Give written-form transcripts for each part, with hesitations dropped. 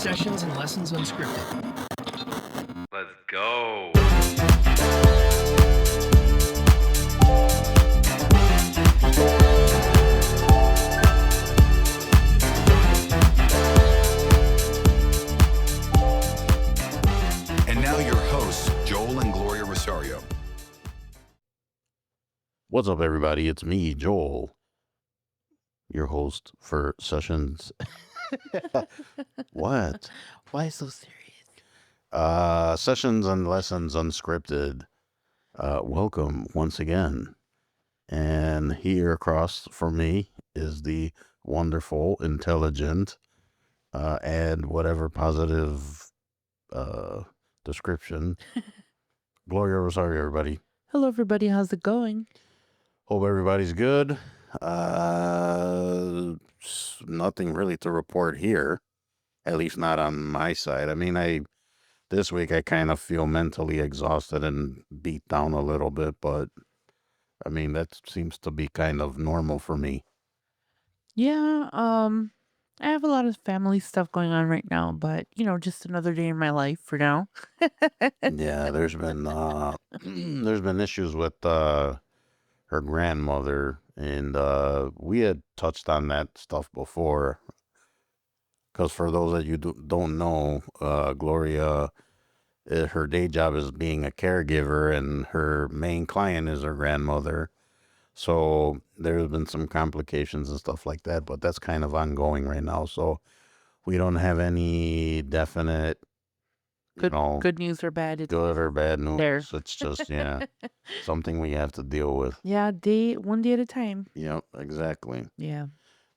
Sessions and Lessons Unscripted. Let's go. And now your hosts, Joel and Gloria Rosario. What's up, everybody? It's me, Joel, your host for Sessions. What? Why so serious? Sessions and Lessons Unscripted. Welcome once again. And here across from me is the wonderful, intelligent, and whatever positive description, Gloria Rosario, everybody. Hello, everybody. How's it going? Hope everybody's good. Nothing really to report here, at least not on my side. I mean, this week I kind of feel mentally exhausted and beat down a little bit, but I mean that seems to be kind of normal for me. Yeah, I have a lot of family stuff going on right now, but just another day in my life for now. Yeah, there's been there's been issues with her grandmother, and we had touched on that stuff before. Because for those that you don't know, Gloria, her day job is being a caregiver, and her main client is her grandmother. So there's been some complications and stuff like that, but that's kind of ongoing right now. So we don't have any definite, Good news or bad? good or bad news. There. It's just, yeah, something we have to deal with. Yeah, one day at a time. Yep, exactly. Yeah.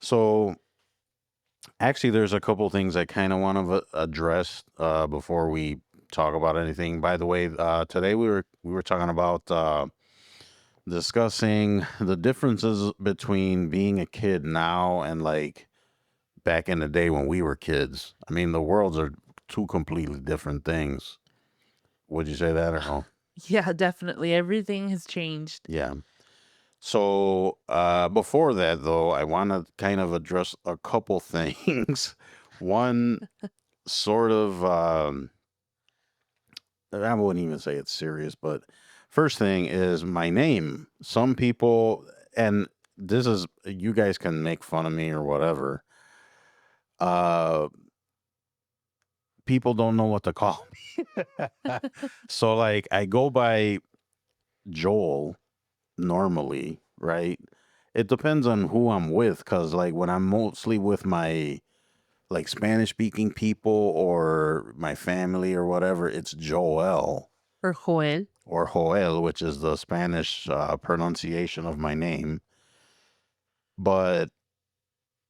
So actually, there's a couple things I kind of want to address before we talk about anything. By the way, today we were talking about discussing the differences between being a kid now and like back in the day when we were kids. I mean, the worlds are two completely different things. Would you say that or no? Yeah, definitely. Everything has changed. Yeah. So before that, though, I want to kind of address a couple things. One sort of, I wouldn't even say it's serious, but first thing is my name. Some people, and this is, you guys can make fun of me or whatever. People don't know what to call me. So, like, I go by Joel normally, right? It depends on who I'm with, because, like, when I'm mostly with my, like, Spanish speaking people or my family or whatever, it's Joel. Or Joel. Or Joel, which is the Spanish pronunciation of my name. But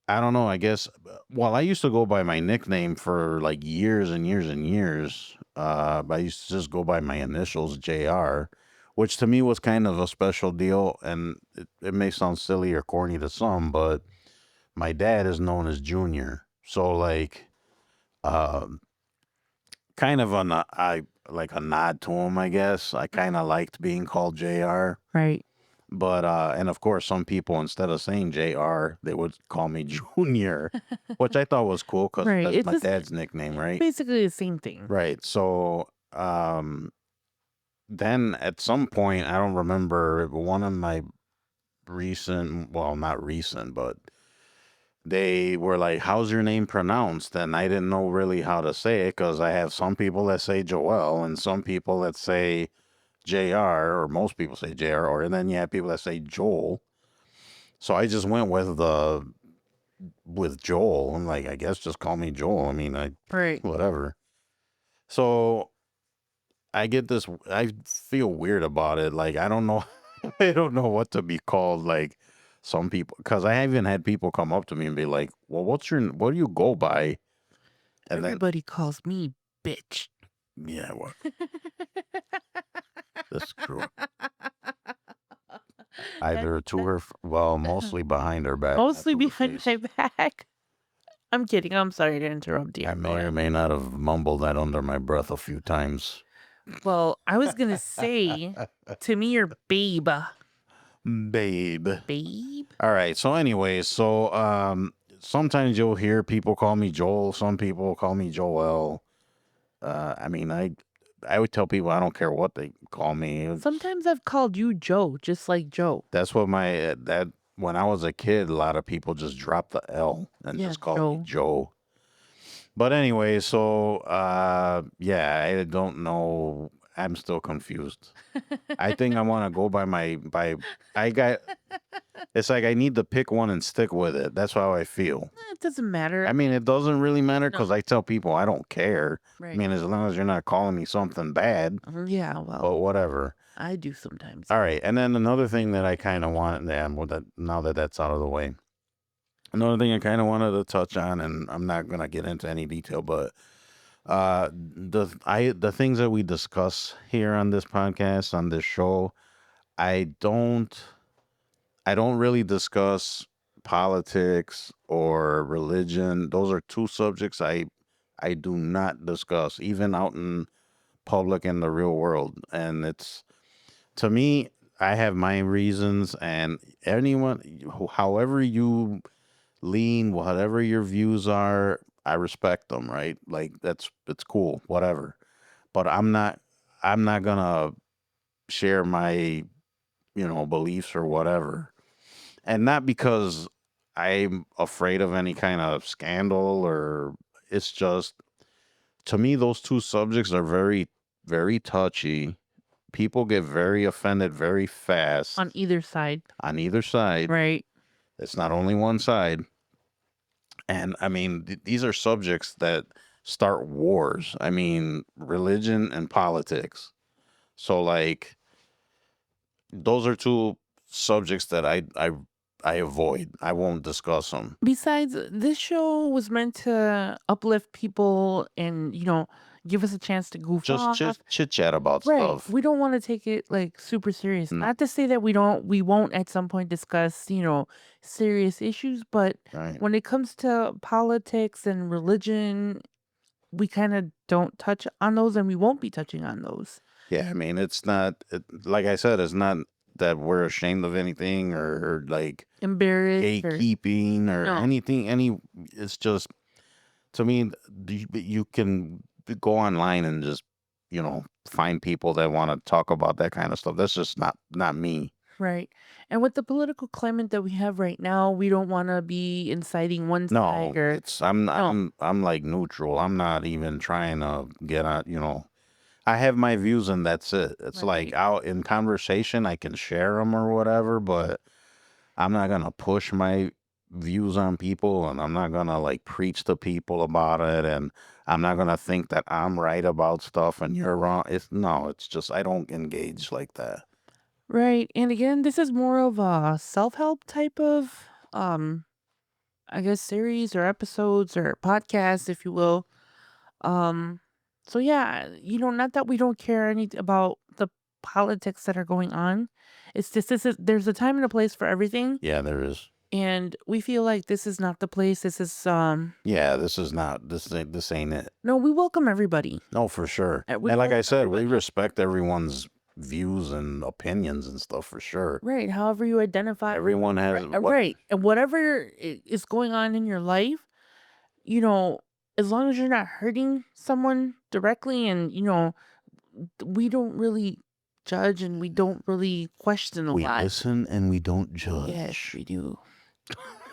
I don't know, I guess, well, I used to go by my nickname for like years and years and years. I used to just go by my initials, JR, which to me was kind of a special deal. And it may sound silly or corny to some, but my dad is known as Junior. So, like, kind of like a nod to him, I guess. I kind of liked being called JR. Right. But, and of course, some people, instead of saying JR, they would call me Junior, which I thought was cool because Right. that's It's my just dad's nickname, right? basically the same thing. Right. So, then at some point, I don't remember, one of my well, not recent, but they were like, how's your name pronounced? And I didn't know really how to say it because I have some people that say Joel and some people that say JR, or most people say JR, and then you have people that say Joel. So I just went with Joel. I'm like, I guess just call me Joel. I mean, Right. whatever. So I get this, I feel weird about it. Like, I don't know, I don't know what to be called. Like, some people, because I even had people come up to me and be like, well, what do you go by? And Everybody calls me bitch. Yeah, well, that's true. Either to her, well, mostly behind her back. Mostly not to her behind face. my back. I'm kidding. I'm sorry to interrupt you. I may or may not have mumbled that under my breath a few times. Well, I was going to say, to me, you're babe. Babe. Babe? All right. So anyways, so sometimes you'll hear people call me Joel. Some people call me Joel. I mean, I would tell people I don't care what they call me. Sometimes I've called you Joe, just like Joe. That's what my that when I was a kid, a lot of people just dropped the L and Yeah, just called me Joe. Joe. But anyway, so yeah, I don't know. I'm still confused. I think I want to go by I got it's like I need to pick one and stick with it. That's how I feel. It doesn't matter. I mean, it doesn't really matter because No. I tell people I don't care. I Right. mean, as long as you're not calling me something bad, Yeah, well, but whatever. I do sometimes. All right, and then another thing that I kind of want, now that that's out of the way, another thing I kind of wanted to touch on, and I'm not gonna get into any detail, but the things that we discuss here on this podcast, on this show, I don't I don't really discuss politics or religion. Those are two subjects I do not discuss, even out in public in the real world. And it's to me, I have my reasons, and anyone, however you lean, whatever your views are, I respect them. Right? Like it's cool, whatever. But I'm not gonna share my beliefs or whatever, and not because I'm afraid of any kind of scandal or it's just to me those two subjects are very very touchy. People get very offended very fast On either side. on either side. Right. It's not only one side. And I mean, these are subjects that start wars. I mean, religion and politics. So like those are two subjects that I avoid. I won't discuss them. Besides, this show was meant to uplift people and, give us a chance to goof Just off. chit chat about Right. stuff. We don't want to take it like super serious. No, Not to say that we won't at some point discuss, serious issues, but right? when it comes to politics and religion, we kind of don't touch on those and we won't be touching on those. Yeah, I mean, it's not like I said. It's not that we're ashamed of anything or like Embarrassed or gatekeeping or no. anything. It's just to me, you can go online and just find people that want to talk about that kind of stuff. That's just not me. Right. And with the political climate that we have right now, we don't want to be inciting one No, side or it's I'm not, no. I'm like neutral. I'm not even trying to get on. I have my views and that's it. It's like Right. out in conversation, I can share them or whatever, but I'm not gonna push my views on people, and I'm not gonna like preach to people about it, and I'm not gonna think that I'm right about stuff and you're wrong. It's no, it's just I don't engage like that. Right. And again, this is more of a self-help type of um I guess series or episodes or podcast, if you will. Um so yeah, not that we don't care any about the politics that are going on. It's just there's a time and a place for everything. Yeah, there is. And we feel like this is not the place. This is Yeah, this ain't it. no, we welcome everybody. No, for sure. We And like I welcome said, we everybody. respect everyone's views and opinions and stuff for sure. Right. However you identify. Everyone has what Right. And whatever is going on in your life, you know, as long as you're not hurting someone directly and, we don't really judge and we don't really question a we lot. listen and we don't Yes, judge. we do.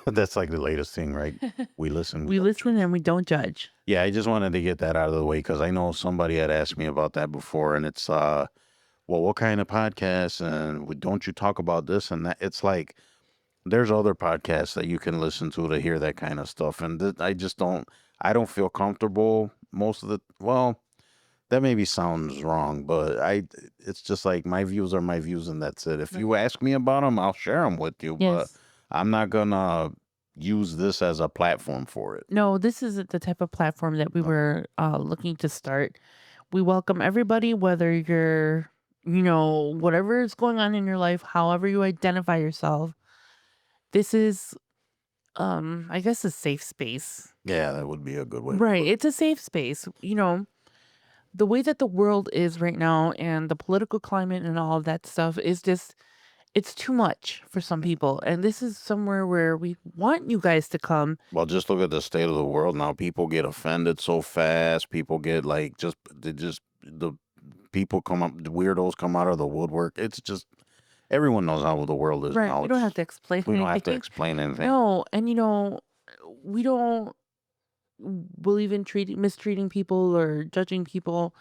That's like the latest thing, right? We listen. We don't listen judge. and we don't judge. Yeah, I just wanted to get that out of the way because I know somebody had asked me about that before, and it's well, what kind of podcast and don't you talk about this and that? It's like there's other podcasts that you can listen to hear that kind of stuff, and I just don't. I don't feel comfortable most of the. Well, that maybe sounds wrong, but it's just like my views are my views, and that's it. If Right. you ask me about them, I'll share them with you, but Yes. I'm not gonna use this as a platform for it. No, this isn't the type of platform that we No. were looking to start. We welcome everybody, whether you're, whatever is going on in your life, however you identify yourself. This is, I guess, a safe space. Yeah, that would be a good way. Right. It's a safe space. The way that the world is right now and the political climate and all of that stuff is just, it's too much for some people. And this is somewhere where we want you guys to come. Well, just look at the state of the world now. People get offended so fast. People get like the people come up, the weirdos come out of the woodwork. It's just everyone knows how the world is Right. now. We don't have to explain We don't have to anything. explain anything. No. And, we don't believe in mistreating people or judging people.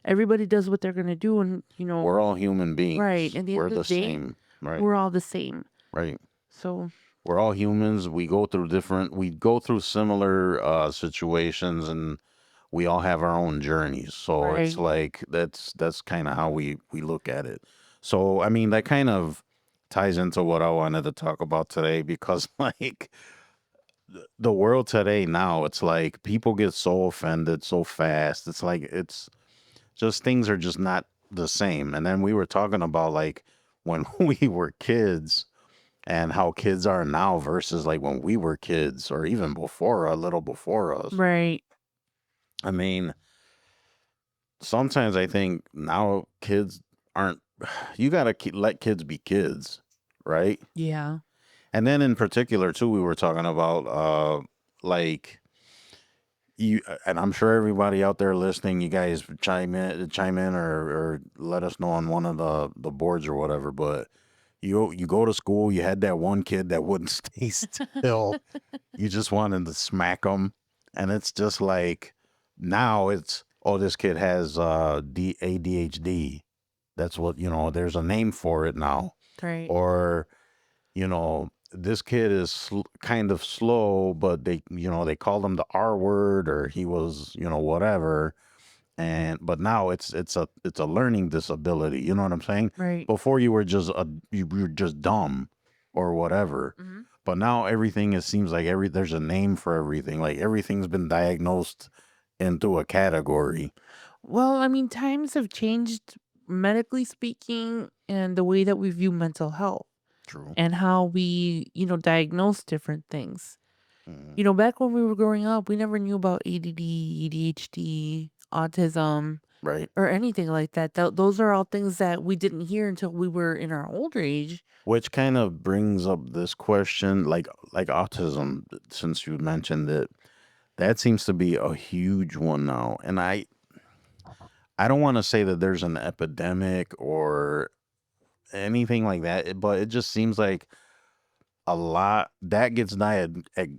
Everybody does what they're going to do. And, We're all human right. beings. At the We're end of the the day, same, right? we're all the same. Right. So, We're all humans. We go through similar situations, and we all have our own journeys. So it's right. like that's kind of how we look at it. So I mean that kind of ties into what I wanted to talk about today because like the world today now, it's like people get so offended so fast. It's like it's just things are just not the same. And then we were talking about like when we were kids and how kids are now versus like when we were kids or even before a little before us. Right. I mean, sometimes I think now kids aren't you got to let kids be kids, right? Yeah. And then in particular too we were talking about like you and I'm sure everybody out there listening, you guys chime in or let us know on one of the boards or whatever, but you go to school, you had that one kid that wouldn't stay still. You just wanted to smack them, and it's just like now it's oh this kid has ADHD. That's what there's a name for it now. Right. Or this kid is kind of slow, but they called him the R word, or he was whatever. And but now it's a learning disability. You know what I'm saying? Right. Before you were just you were just dumb or whatever. Hmm. But now everything seems like there's a name for everything. Like everything's been diagnosed into a category. Well, I mean, times have changed medically speaking and the way that we view mental health True. and how we, diagnose different things. Mhm. Back when we were growing up, we never knew about ADD, ADHD, autism, Right. or anything like that. Those are all things that we didn't hear until we were in our older age. Which kind of brings up this question, like autism, since you mentioned it. That seems to be a huge one now. And I don't want to say that there's an epidemic or anything like that, but it just seems like a lot that gets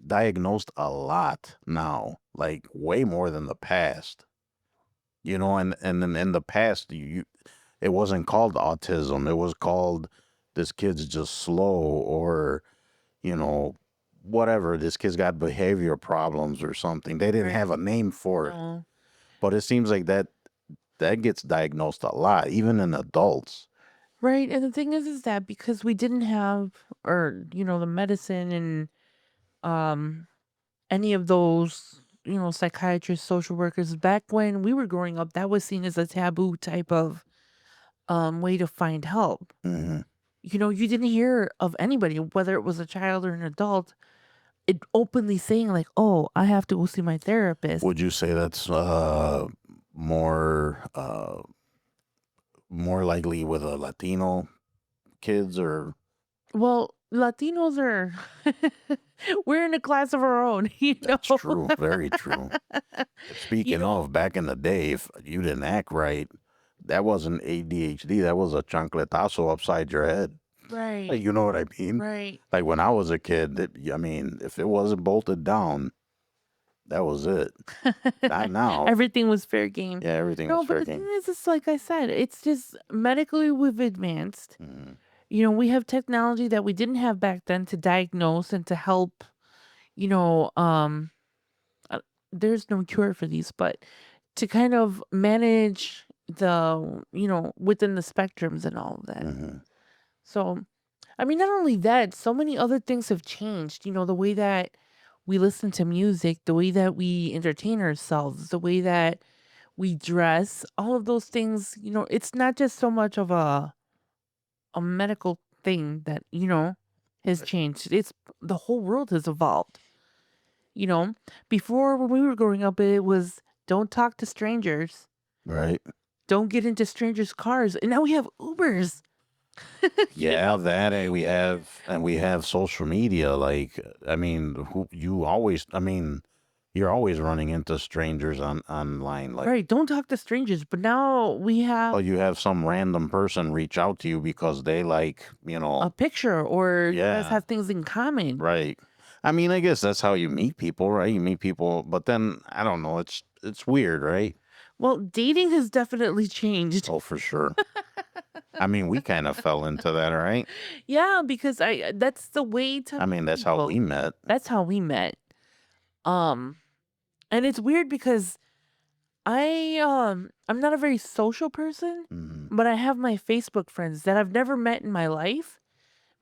diagnosed a lot now, like way more than the past. And then in the past, it wasn't called autism. It was called this kid's just slow, or you know, whatever. This kid's got behavior problems or something. They didn't Right. have a name for it, No. but it seems like that gets diagnosed a lot, even in adults. Right. And the thing is that because we didn't have, or, the medicine and um any of those, psychiatrists, social workers, back when we were growing up, that was seen as a taboo type of way to find help. Hmm. You didn't hear of anybody, whether it was a child or an adult, it openly saying like, "Oh, I have to go see my therapist." Would you say that's more more likely with a Latino kids, or Well, Latinos are we're in a class of our own, that's true, very true. You Speaking know, of, back in the day, if you didn't act right, that wasn't ADHD. That was a chancletazo upside your head. right, You know what I mean? right. Like when I was a kid, I mean, if it wasn't bolted down, that was it. Not now. Everything was fair game. Yeah, everything was No, but fair the thing game. is, it's like I said, it's just medically we've advanced. Mhm. We have technology that we didn't have back then to diagnose and to help, you know, um, uh, there's no cure for these, but to kind of manage within the spectrums and all of that. Mhm. So, I mean, not only that, so many other things have changed. The way that we listen to music, the way that we entertain ourselves, the way that we dress, all of those things, it's not just so much of a medical thing that, has changed. It's the whole world has evolved. You know, Before when we were growing up, it was don't talk to strangers, Right. don't get into strangers' cars. And now we have Ubers. You Yeah, know? that and we have social media. Like, I mean, you're always running into strangers online. Like, Right, don't talk to strangers, but now we oh, have you have some random person reach out to you because they like, a picture or you guys yeah, have things in common. right. I mean, I guess that's how you meet people, right? You meet people, but then I don't know. It's weird, right? Well, dating has definitely changed. Oh, for sure. I mean, we kind of fell into that, right? Yeah, because that's the way to I mean, meet that's how we people. met. That's how we met. Um, and it's weird because I'm not a very social person, Mhm. but I have my Facebook friends that I've never met in my life.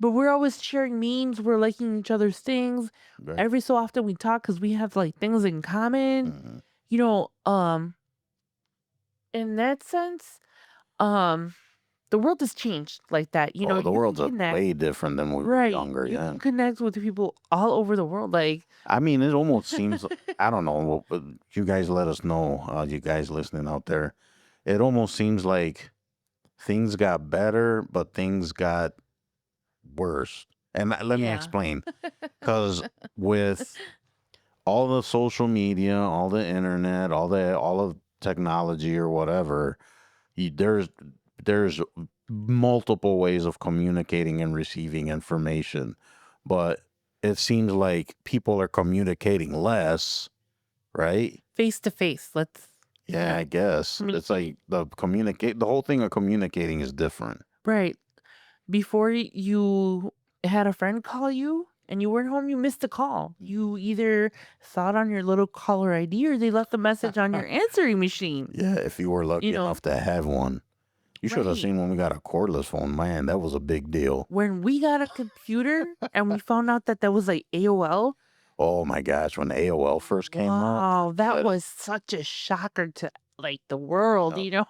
But we're always sharing memes, we're liking each other's things. Right. Every so often we talk because we have like things in common. Mhm. You know, in that sense, um, the world has changed like that. You know, Oh, the you can world's connect, way different than when we were right? younger. You Yeah. can connect with people all over the world. Like, I mean, it almost seems, I don't know, but you guys let us know, you guys listening out there. It almost seems like things got better, but things got worse. And let me yeah, explain. Because with all the social media, all the internet, all of technology or whatever, there's multiple ways of communicating and receiving information, but it seems like people are communicating less, right? face to face. Let's Yeah, I guess it's communicate. like the whole thing of communicating is different. Right. Before you had a friend call you and you weren't home, you missed a call. You either saw it on your little caller ID or they left a message on your answering machine. Yeah, if you were You lucky know, enough to have one. You should have right. seen when we got a cordless phone. Man, that was a big deal. When we got a computer and we found out that was like AOL, Oh my gosh, when AOL first came out, wow, that that, was such a shocker to like the world, uh, you know?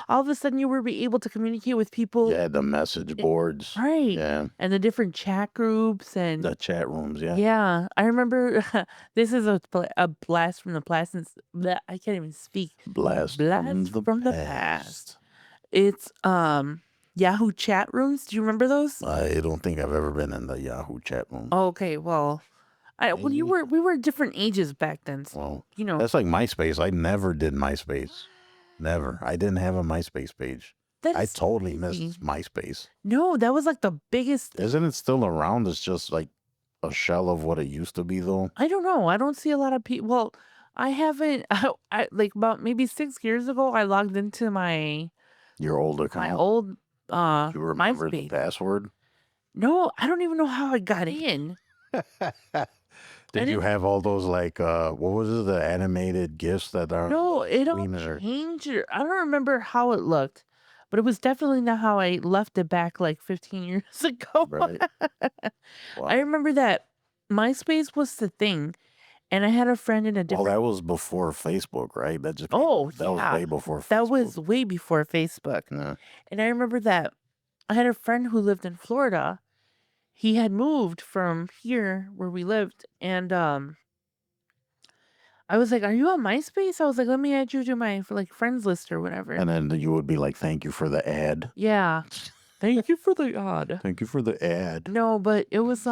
All of a sudden you were be able to communicate with people. yeah, the message i- boards, right. yeah, And the different chat groups and the chat rooms, yeah, yeah, I remember this is a blast from the past. I can't even speak. blast from Blast the from the past. past. It's Yahoo chat rooms. Do you remember those? I don't think I've ever been in the Yahoo chat room. Okay, well, Maybe. we were different ages back then. Well, You know, that's like MySpace. I never did MySpace. Never. I didn't have a MySpace page. that I is totally crazy. missed MySpace. No, that was like the biggest. Isn't it still around? It's just like a shell of what it used to be, though. I don't know. I don't see a lot of people. Well, I haven't. I like about maybe 6 years ago. I logged into Your old my account. old You remember the MySpace. password? No, I don't even know how I got in. Did And you it have all those like what was it, the animated gifs that are on no, the it all screen or changed. I don't remember how it looked, but it was definitely not how I left it back like 15 years ago. right? I Wow. remember that MySpace was the thing, and I had a friend in a Well, different. that was before Facebook, right? Oh, That was yeah. way before That Facebook. was way before Facebook. Yeah. And I remember that I had a friend who lived in Florida. He had moved from here where we lived, and I was like, "Are you on MySpace?" I was like, "Let me add you to my like friends list or whatever." And then you would be like, "Thank you for the ad." Yeah. Thank you for the odd. Thank you for the ad. No, but it was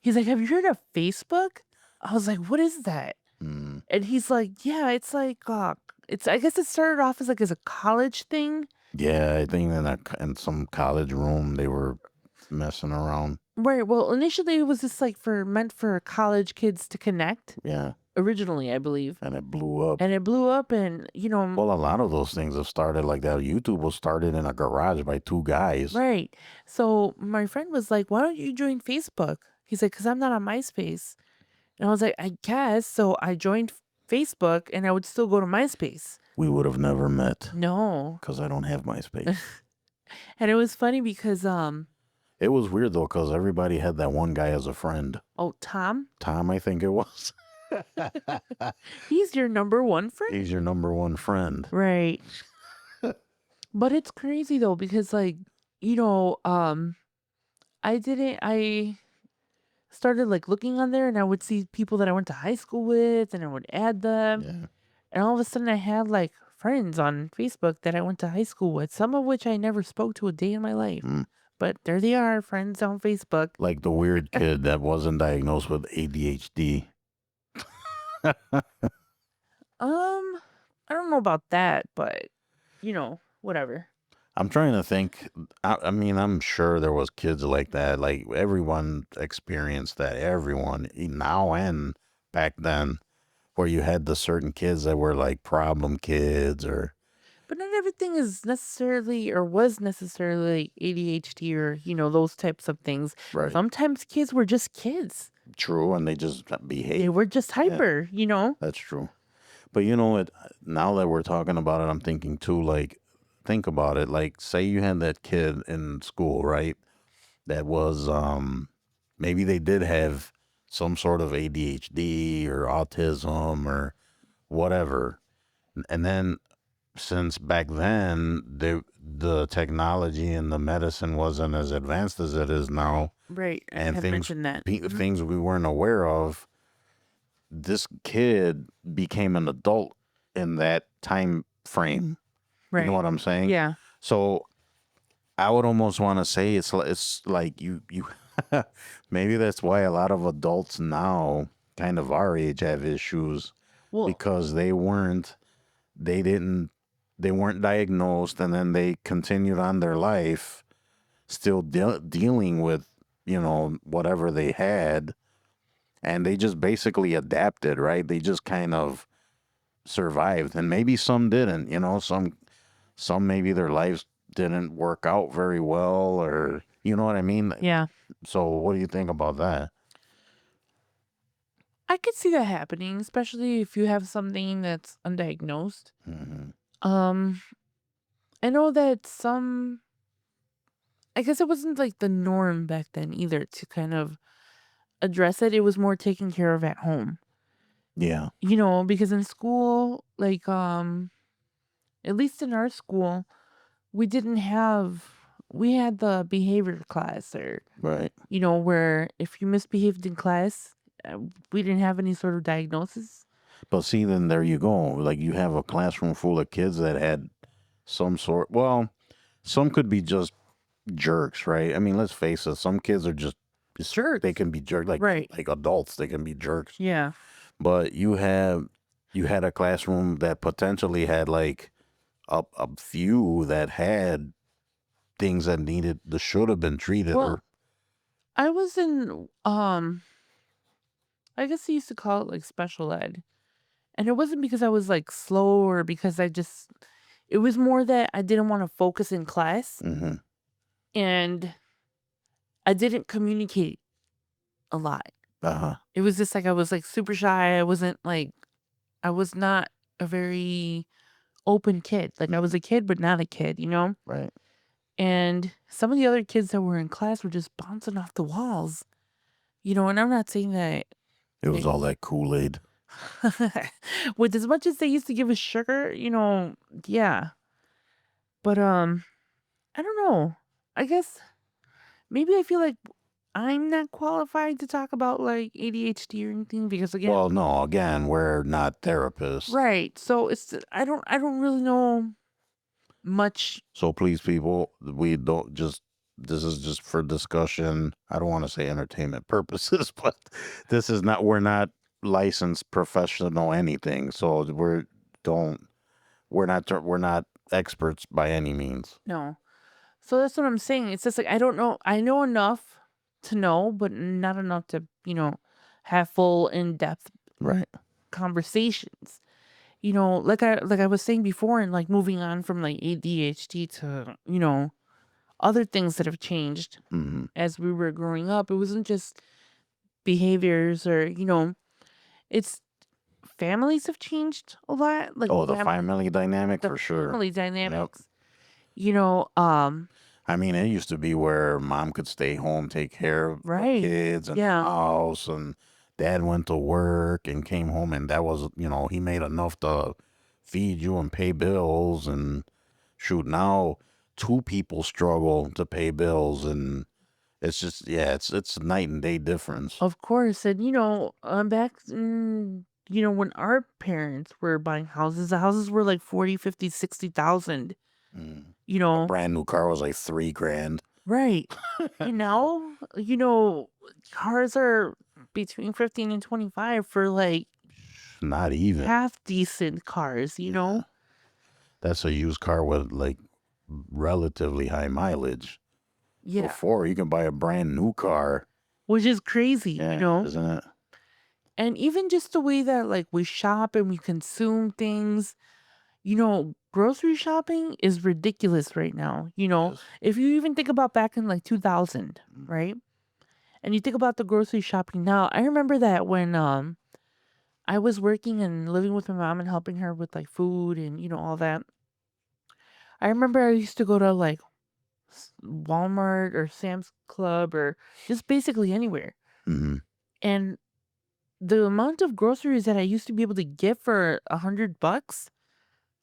he's like, "Have you heard of Facebook?" I was like, "What is that?" Mm. And he's like, "Yeah, it's like it's I guess it started off as like as a college thing." Yeah, I think in some college room they were messing around. Right. Well, initially it was just like meant for college kids to connect Yeah, originally, I believe. and it blew up. And it blew up and Well, a lot of those things have started like that. YouTube was started in a garage by two guys. right. So my friend was like, "Why don't you join Facebook?" He's like, "Cause I'm not on MySpace." And I was like, "I guess." So I joined Facebook and I would still go to MySpace. We would have never met No. because I don't have MySpace. And it was funny because It was weird though because everybody had that one guy as a friend. oh, Tom, Tom, I think it was. he's your number one friend. He's your number one friend. Right. But it's crazy though because like, I started like looking on there and I would see people that I went to high school with and I would add them. Yeah. And all of a sudden I had like friends on Facebook that I went to high school with, some of which I never spoke to a day in my life. Mm. But there they are, friends on Facebook. Like the weird kid that wasn't diagnosed with ADHD. I don't know about that, but whatever. I'm trying to think. I mean, I'm sure there was kids like that. Like everyone experienced that. Everyone now and back then, where you had the certain kids that were like problem kids or But not everything is necessarily or was necessarily ADHD or, those types of things. right. Sometimes kids were just kids. True, and they just They behave. were just hyper, That's true. But you know what? Now that we're talking about it, I'm thinking too. Like, think about it. Like, say you had that kid in school, right? That was maybe they did have some sort of ADHD or autism or whatever. And then since back then the technology and the medicine wasn't as advanced as it is now, Right. I and had things mentioned that. things we weren't aware of, this kid became an adult in that time frame. You know Right. what I'm saying? Yeah. So I would almost want to say it's like you maybe that's why a lot of adults now kind of our age have issues Well, because they didn't they weren't diagnosed and then they continued on their life still dealing with whatever they had, and they just basically adapted, right? They just kind of survived, and maybe some didn't, some maybe their lives didn't work out very well, or you know what I mean. yeah. So what do you think about that? I could see that happening, especially if you have something that's undiagnosed. Hmm. Um, I know that I guess it wasn't like the norm back then either to kind of address it. It was more taken care of at home. Yeah. Because in school, like at least in our school, we didn't have we had the behavior class or Right. where if you misbehaved in class, we didn't have any sort of diagnosis. But see, then there you go. Like you have a classroom full of kids that had some sort. Well, some could be just jerks, right? I mean, let's face it. Some kids are just Jerks. They can be jerks, Right. like adults. They can be jerks. Yeah. But you had a classroom that potentially had like a few that had things that should have been treated. Well, Or I was in I guess they used to call it like special ed. And it wasn't because I was like slow or because it was more that I didn't want to focus in class hmm and I didn't communicate a lot. uh-huh. It was just like I was like super shy. I was not a very open kid. Like I was a kid, but not a kid. Right. And some of the other kids that were in class were just bouncing off the walls, and I'm not saying that It was all that Kool-Aid. with as much as they used to give us sugar, yeah. But I don't know. I guess maybe I feel like I'm not qualified to talk about like ADHD or anything because again, Well, no, again, we're not therapists. right. So I don't really know much. So please, people, we don't just. This is just for discussion. I don't want to say entertainment purposes, but this is not. We're not licensed professional anything. So don't. We're not experts by any means. No. So that's what I'm saying. It's just like I don't know. I know enough to know, but not enough to, have full in-depth Right. conversations. Like I was saying before and like moving on from like ADHD to, other things that have changed Hmm. as we were growing up. It wasn't just behaviors or, it's families have changed a lot. Like Oh, the family dynamic the for sure. family Yep. dynamics. You know, um, I mean, it used to be where mom could stay home, take care of the right. kids and the Yeah. house, and dad went to work and came home, and that was, he made enough to feed you and pay bills. And shoot, now two people struggle to pay bills, and it's just, yeah, it's night and day difference. Of course. And, back in when our parents were buying houses, the houses were like 40, 50, 60,000, Mm. you A know, brand new car was like 3 grand. right. And now, cars are between 15 and 25 for like Not even. half decent cars, Yeah. That's a used car with like relatively high mileage. Yeah, Before you can buy a brand new car. which is crazy, Yeah, isn't it? And even just the way that like we shop and we consume things, grocery shopping is ridiculous right now. Yes. If you even think about back in like 2000, Mm. right? And you think about the grocery shopping now, I remember that when I was working and living with my mom and helping her with like food and all that. I remember I used to go to like Walmart or Sam's Club or just basically anywhere. Mm-hmm. And the amount of groceries that I used to be able to get for $100,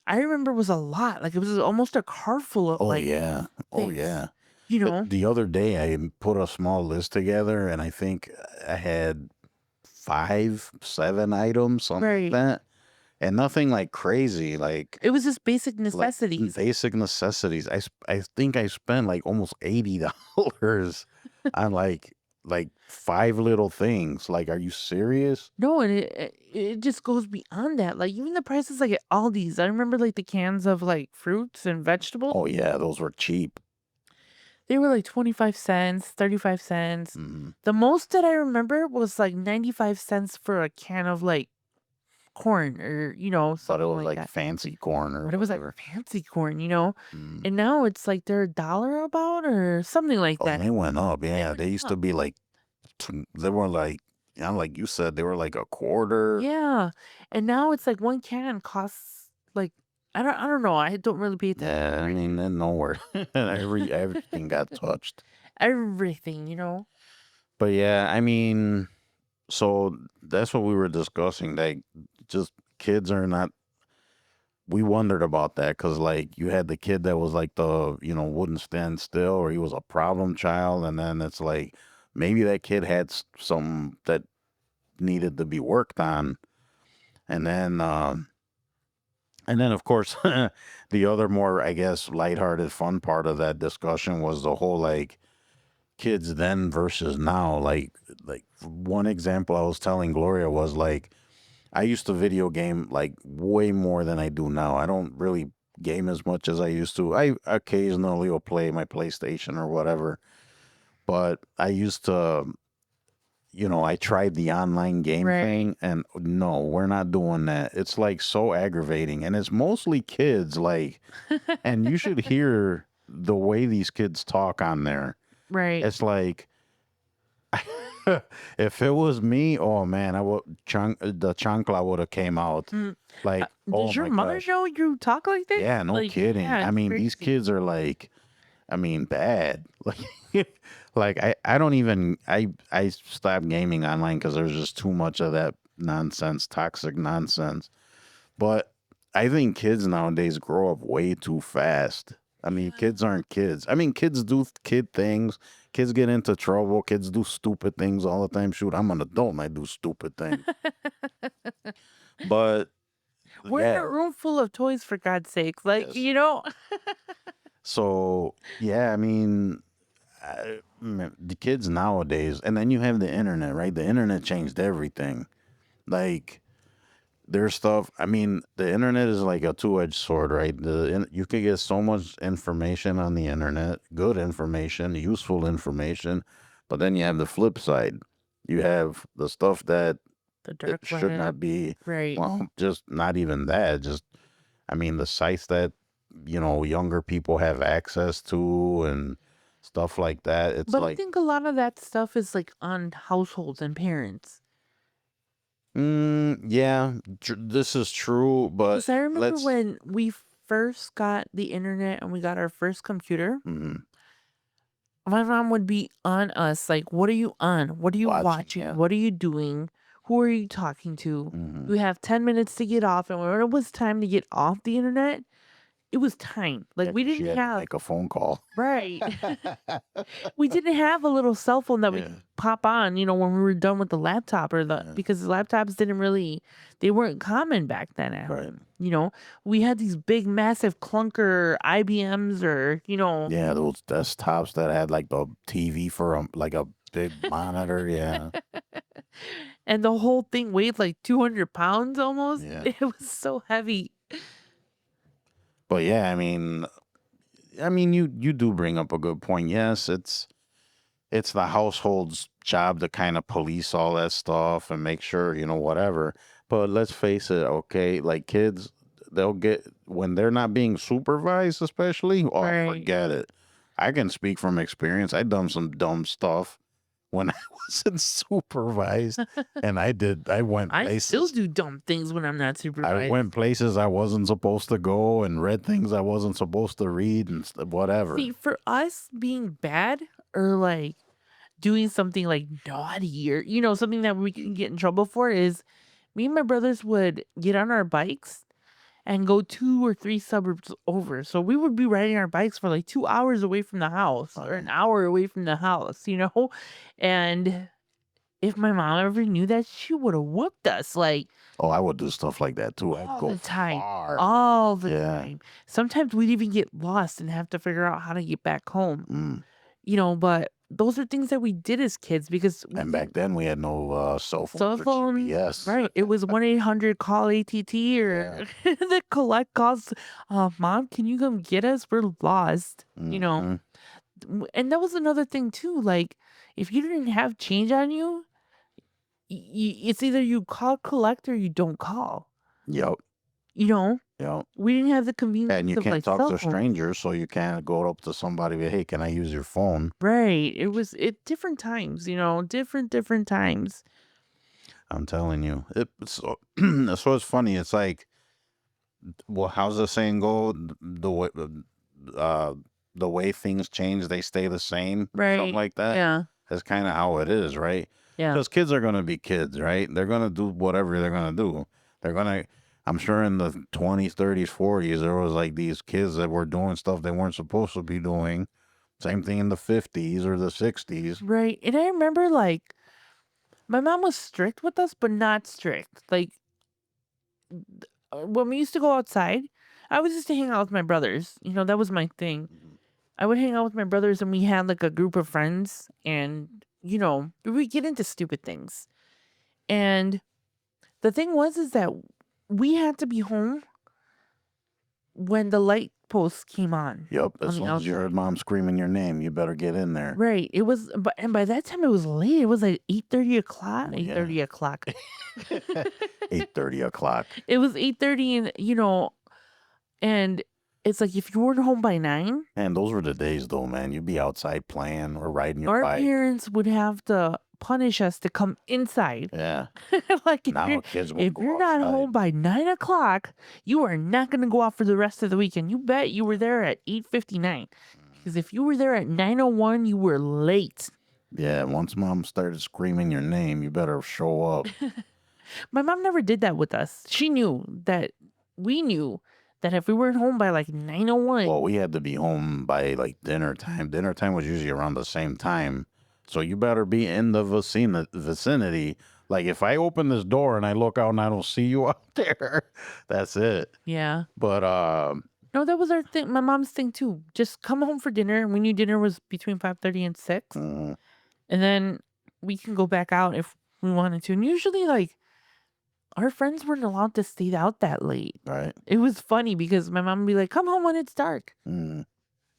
I remember was a lot. Like it was almost a car full of Oh like yeah. Oh things. yeah. You know? The other day I put a small list together and I think I had 5, 7 items, something like Right. that. And nothing like crazy, like It was just basic like necessities. basic necessities. I think I spent like almost $80 on like 5 little things. Like, are you serious? No, and it just goes beyond that. Like even the prices like at Aldi's. I remember like the cans of like fruits and vegetables. Oh yeah, those were cheap. They were like 25 cents, 35 cents. Mm-hmm. The most that I remember was like 95 cents for a can of like corn or, Thought it something was like like that. fancy corn or But it was like whatever. fancy corn, Mm. And now it's like they're $1 about or something like Oh, that. they went up. Yeah, went they used to up. be like, they were like, like you said, they were like a quarter. Yeah. And now it's like one can costs like I don't know. I don't really pay attention to Yeah, I mean, prices. then nowhere. Everything got touched. Everything. But yeah, I mean, so that's what we were discussing. Like, just kids are not. We wondered about that because, like, you had the kid that was like wouldn't stand still, or he was a problem child, and then it's like maybe that kid had some that needed to be worked on, and then of course the other more, I guess, lighthearted, fun part of that discussion was the whole like kids then versus now. Like one example I was telling Gloria was like I used to video game like way more than I do now. I don't really game as much as I used to. I occasionally will play my PlayStation or whatever, but I used to, I tried the online game Right. thing and no, we're not doing that. It's like so aggravating and it's mostly kids like, and you should hear the way these kids talk on there. Right. It's like, if it was me, oh man, I would the chancla would have came out. Mm. Like, oh Does your my mother gosh. know you talk like this? Yeah, no Like, kidding. yeah, I it's mean, these crazy. kids are like, I mean, bad. Like I don't even I stopped gaming online because there's just too much of that nonsense, toxic nonsense. But I think kids nowadays grow up way too fast. I mean, kids aren't kids. I mean, kids do kid things. Kids get into trouble. Kids do stupid things all the time. Shoot, I'm an adult and I do stupid things. But We're in yeah, a room full of toys, for God's sakes. Like, yes. So yeah, I mean, the kids nowadays, and then you have the internet, right? The internet changed everything. Like there's stuff. I mean, the internet is like a two-edged sword, right? You can get so much information on the internet, good information, useful information, but then you have the flip side. You have the stuff that The it dark should web. not be. Right. Well, just not even that. Just, I mean, the sites that younger people have access to and stuff like that. It's But I like, think a lot of that stuff is like on households and parents. yeah, this is true, but Because I remember let's. when we first got the internet and we got our first computer, Mm, my mom would be on us like, what are you on? What are you watching? yeah. What are you doing? Who are you talking to? Hmm. You have 10 minutes to get off. And when it was time to get off the internet, it was time. Like Yeah, we 'cause she didn't had to have make a phone call. right. We didn't have a little cell phone that we Yeah. could pop on, when we were done with the laptop or Yeah. because the laptops they weren't common back then at Right. home. We had these big, massive clunker IBMs or, Yeah, those desktops that had like the TV for like a big monitor. Yeah. and the whole thing weighed like 200 pounds almost. Yeah. It was so heavy. But yeah, you do bring up a good point. Yes, it's the household's job to kind of police all that stuff and make sure, whatever. But let's face it, okay, like kids, they'll get when they're not being supervised, especially, oh, Right. forget it. I can speak from experience. I done some dumb stuff when I wasn't supervised, and I went I still places. do dumb things when I'm not I supervised. went places I wasn't supposed to go and read things I wasn't supposed to read and whatever. See, for us being bad or like doing something like naughty or something that we can get in trouble for is me and my brothers would get on our bikes and go 2 or 3 suburbs over. So we would be riding our bikes for like 2 hours away from the house or an hour away from the house, and if my mom ever knew that, she would have whooped us like Oh, I would do stuff like that too. I'd all go the time. far. All the Yeah. time. Sometimes we'd even get lost and have to figure out how to get back home. But those are things that we did as kids because And back then we had no cell phones cell or phone, GPS. right? It was 1-800 call ATT or the collect calls. Mom, can you come get us? We're lost. Mhm. And that was another thing too. Like if you didn't have change on you, it's either you call collect or you don't call. Yep. Yep. We didn't have the convenience And you of can't like talk cell to phones. strangers, so you can't go up to somebody and, hey, can I use your phone? Right. It was different times, different times. I'm telling you. So it's funny. It's like, well, how's the saying go? Uh, the way things change, they stay the same. Right. Something like that. Yeah. That's kind of how it is, right? Yeah. Because kids are going to be kids, right? They're going to do whatever they're going to do. I'm sure in the 20s, 30s, 40s, there was like these kids that were doing stuff they weren't supposed to be doing. Same thing in the 50s or the 60s. Right. And I remember like my mom was strict with us, but not strict. Like when we used to go outside, I was just to hang out with my brothers. That was my thing. I would hang out with my brothers and we had like a group of friends and, we would get into stupid things. And the thing was is that we had to be home when the light posts came on. Yep. On As the soon as you heard mom screaming your name, you better get in there. Right. It was, and by that time it was late. It was like 8:30 o'clock. Oh, yeah. 8:30 o'clock. 8:30 o'clock. It was 8:30, and it's like if you weren't home by 9, And those were the days, though, man. You'd be outside playing or riding your our bike. parents would have to punish us to come inside. Yeah. Like Now kids won't if go you're not outside. home by 9 o'clock, you are not going to go out for the rest of the weekend. You bet you were there at 8:59. Because if you were there at 9:01, you were late. Yeah, once mom started screaming your name, you better show up. My mom never did that with us. She knew that we knew that if we weren't home by like 9:01, Well, we had to be home by like dinner time. Dinner time was usually around the same time. So you better be in the vicinity. Like if I open this door and I look out and I don't see you out there, that's it. yeah. But No, that was our thing. My mom's thing too. Just come home for dinner. We knew dinner was between 5:30 and 6. mm, And then we can go back out if we wanted to. And usually like our friends weren't allowed to stay out that late. right. It was funny because my mom would be like, come home when it's dark. Mm.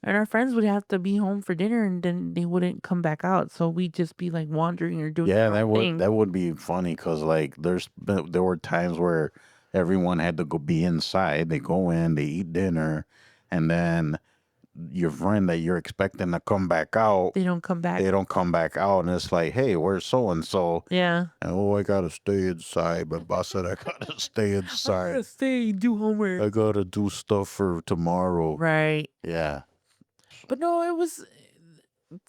And our friends would have to be home for dinner and then they wouldn't come back out. So we'd just be like wandering or doing Yeah, our own thing. that would be funny because like there were times where everyone had to go be inside. They go in, they eat dinner, and then your friend that you're expecting to come back out, They don't come back. they don't come back out, and it's like, hey, where's so and so? Yeah. Oh, I gotta stay inside. But boss said I gotta stay I'm inside. gonna stay, do homework. I gotta do stuff for tomorrow. Right. Yeah. But no,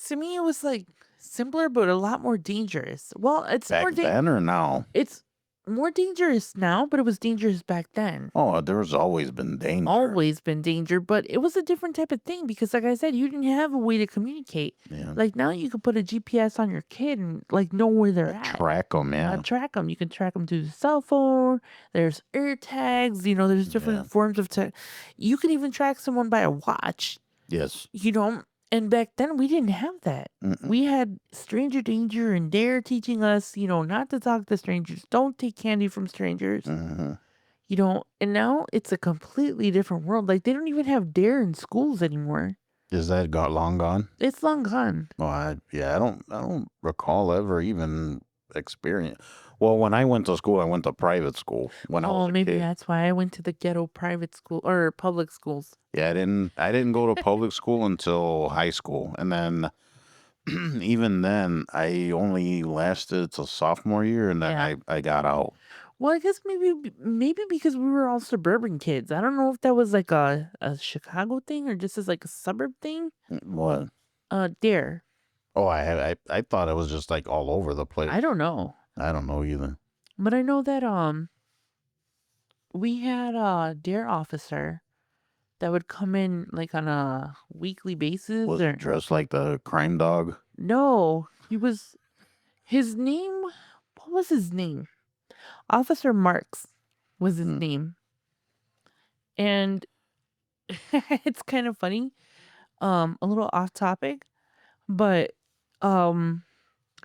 to me, it was like simpler, but a lot more dangerous. Well, it's more Back then or now? It's more dangerous now, but it was dangerous back then. Oh, there's always been danger. Always been danger, but it was a different type of thing because, like I said, you didn't have a way to communicate. Yeah. Like now, you can put a GPS on your kid and like know where they're at. Track them, yeah. Track them. You can track them through the cell phone. There's air tags. There's different forms of tech. You can even track someone by a watch. Yes. And back then we didn't have that. Mm-mm. We had stranger danger and dare teaching us, not to talk to strangers. Don't take candy from strangers. Mm-hmm. And now it's a completely different world. Like they don't even have dare in schools anymore. Is that long gone? It's long gone. Well, I don't recall ever even experience. Well, when I went to school, I went to private school when I was a maybe kid. that's why I went to the ghetto private school or public schools. Yeah, I didn't go to public school until high school, and then even then, I only lasted till sophomore year, and then Yeah. I got out. Well, I guess maybe because we were all suburban kids. I don't know if that was like a Chicago thing or just as like a suburb thing. What? Dare. Oh, I thought it was just like all over the place. I don't know. I don't know either. But I know that we had a dare officer that would come in like on a weekly basis. Was he dressed like the crime dog? No, his name. What was his name? Officer Marks was his name. And it's kind of funny, a little off topic, but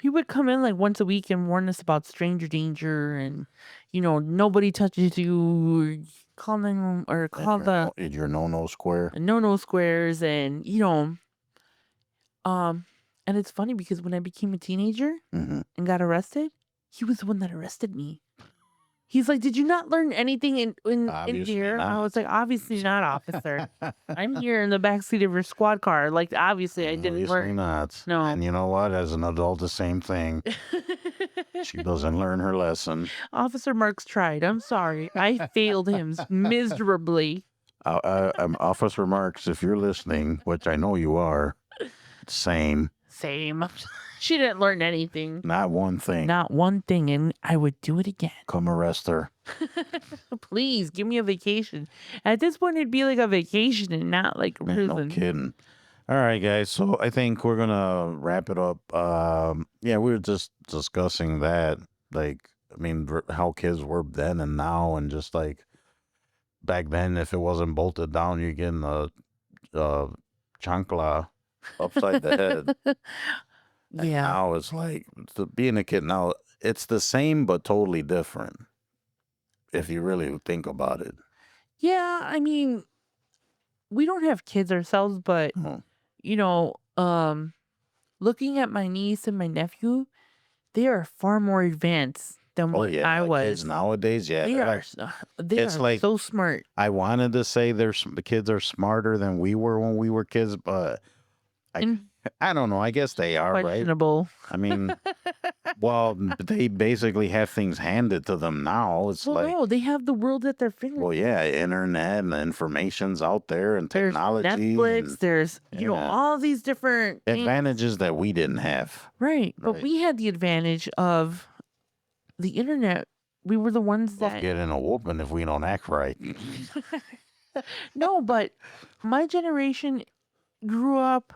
he would come in like once a week and warn us about stranger danger and nobody touches you, or call them or call the your no square. no squares, and and it's funny because when I became a teenager and got arrested, he was the one that arrested me. He's like, "Did you not learn anything in here?" I was like, "Obviously not, officer. I'm here in the backseat of your squad car. Like, obviously I didn't Obviously learn." not. No. And you know what? As an adult, the same thing. She doesn't learn her lesson. Officer Marks tried. I'm sorry. I failed him miserably. Officer Marks, if you're listening, which I know you are, same. She didn't learn anything. Not one thing. Not one thing, and I would do it again. Come arrest her. Please, give me a vacation. At this point, it'd be like a vacation and not like prison. No kidding. All right, guys. So I think we're going to wrap it up. Yeah, we were just discussing that. Like, I mean, how kids were then and now. And just like back then, if it wasn't bolted down, you're getting a chancla upside the head. And Yeah. now it's like being a kid now, it's the same but totally different if you really think about it. Yeah, I mean, we don't have kids ourselves, but looking at my niece and my nephew, they are far more advanced than what I was. Kids nowadays, yeah. They are like, so smart. I wanted to say the kids are smarter than we were when we were kids, but I don't know. I guess they are, Questionable. Right? I mean, well, they basically have things handed to them now. It's no, they have the world at their fingertips. Well, yeah, internet and the information's out there and technology. There's Netflix, there's, all these different advantages that we didn't have. Right. But we had the advantage of the internet. We were the ones that get in a whooping if we don't act right. No, but my generation grew up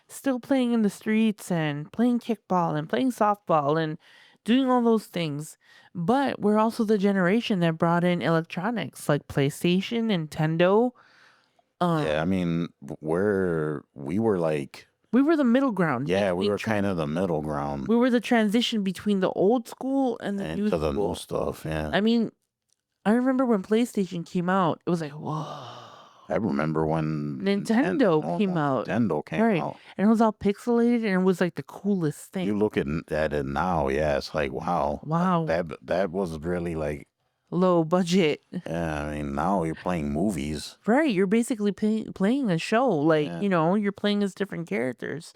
still playing in the streets and playing kickball and playing softball and doing all those things. But we're also the generation that brought in electronics like PlayStation, Nintendo. Yeah, I mean, we were like... We were the middle ground. Yeah, we were kind of the middle ground. We were the transition between the old school and the new school. The new stuff, yeah. I mean, I remember when PlayStation came out, it was like, whoa. I remember when Nintendo came out. Nintendo came out. And it was all pixelated and it was like the coolest thing. You look at it now, yeah, it's like, wow. Wow. That was really like... low budget. Yeah, I mean, now you're playing movies. Right, you're basically playing a show. Like, you're playing as different characters.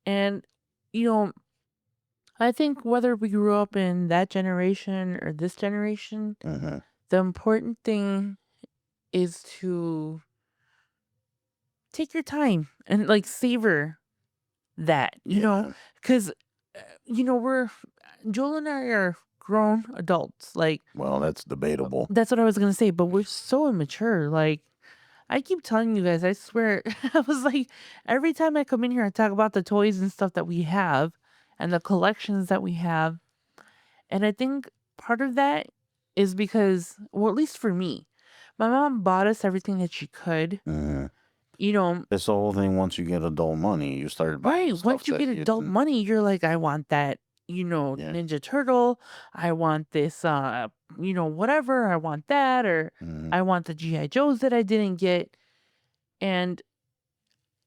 And, I think whether we grew up in that generation or this generation, the important thing is to take your time and like savor that, because, Joel and I are grown adults. Like, Well, that's debatable. that's what I was gonna say, but we're so immature. Like, I keep telling you guys, I swear, I was like, every time I come in here, I talk about the toys and stuff that we have and the collections that we have. And I think part of that is because, well, at least for me, my mom bought us everything that she could. Mm. You know, It's the whole thing. Once you get adult money, you start buying right. stuff Once you that get you adult didn't- money, you're like, I want that, Yeah. Ninja Turtle. I want this, whatever. I want that. Or Mhm. I want the G.I. Joes that I didn't get. And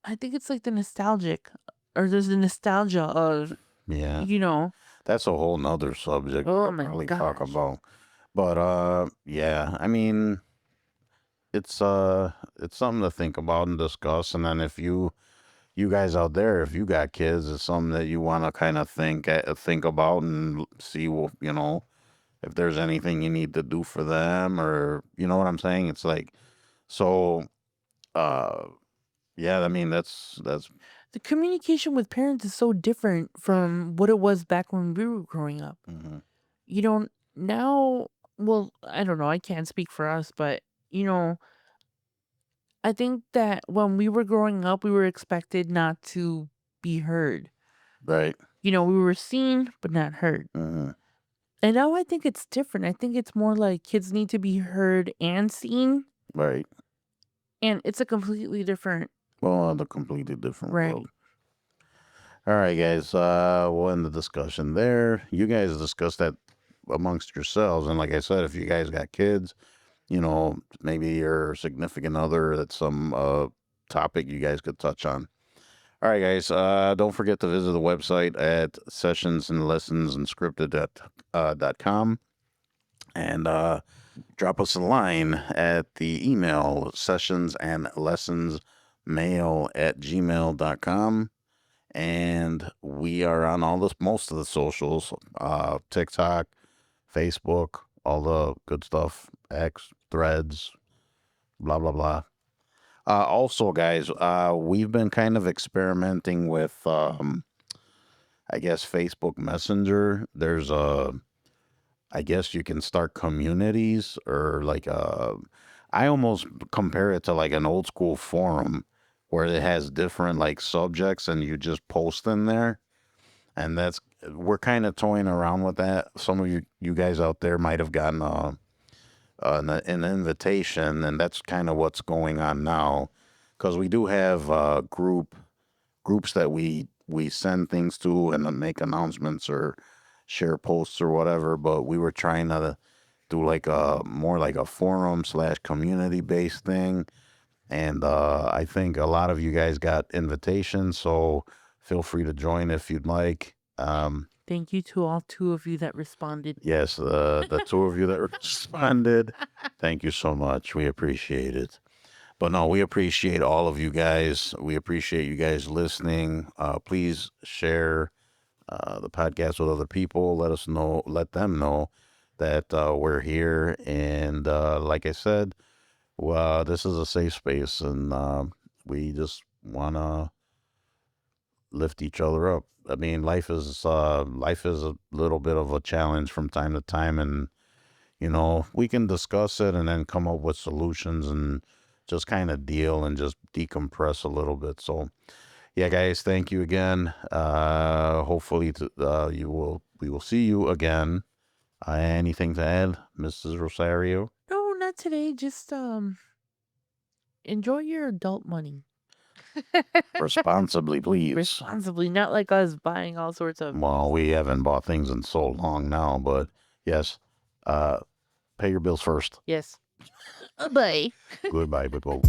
I think it's like there's the nostalgia of, Yeah. you know, That's a whole nother subject oh we'll my probably talk gosh. about. But yeah, I mean, it's something to think about and discuss. And then if you guys out there, if you got kids, it's something that you want to kind of think about and see what if there's anything you need to do for them, or you know what I'm saying. It's like so. Uh, yeah, I mean that's The communication with parents is so different from what it was back when we were growing up. mhm, Now, well, I don't know, I can't speak for us, but I think that when we were growing up, we were expected not to be heard. right. We were seen but not heard. Mhm, And now I think it's different. I think it's more like kids need to be heard and seen, right. and it's a completely different, Well, a completely different right. world. All right, guys. We'll end the discussion there. You guys discuss that amongst yourselves, and like I said, if you guys got kids, maybe your significant other, that's some topic you guys could touch on. All right, guys. Don't forget to visit the website at sessionsandlessonsunscripted.com and drop us a line at the email sessionsandlessonsmail@gmail.com. And we are on most of the socials, TikTok, Facebook, all the good stuff, X, Threads, blah, blah, blah. Also, guys, we've been kind of experimenting with, I guess, Facebook Messenger. There's I guess you can start communities or like, I almost compare it to like an old school forum where it has different like subjects and you just post in there. And we're kind of toying around with that. Some of you guys out there might have gotten an invitation, and that's kind of what's going on now, because we do have groups that we send things to and then make announcements or share posts or whatever. But we were trying to do like a more like a forum / community based thing, and I think a lot of you guys got invitations, so feel free to join if you'd like. Thank you to all two of you that responded. Yes, the two of you that responded, thank you so much. We appreciate it. But no, we appreciate all of you guys. We appreciate you guys listening. Please share the podcast with other people. Let them know that we're here. And like I said, this is a safe space, and we just want to lift each other up. I mean, life is a little bit of a challenge from time to time, and we can discuss it and then come up with solutions and just kind of deal and just decompress a little bit. So, yeah, guys, thank you again. Hopefully, we will see you again. Anything to add, Mrs. Rosario? No, not today. Just enjoy your adult money. Responsibly, please. Responsibly, not like us buying all sorts of. Well, we haven't bought things in so long now, but yes, pay your bills first. Yes. Bye. Goodbye, people.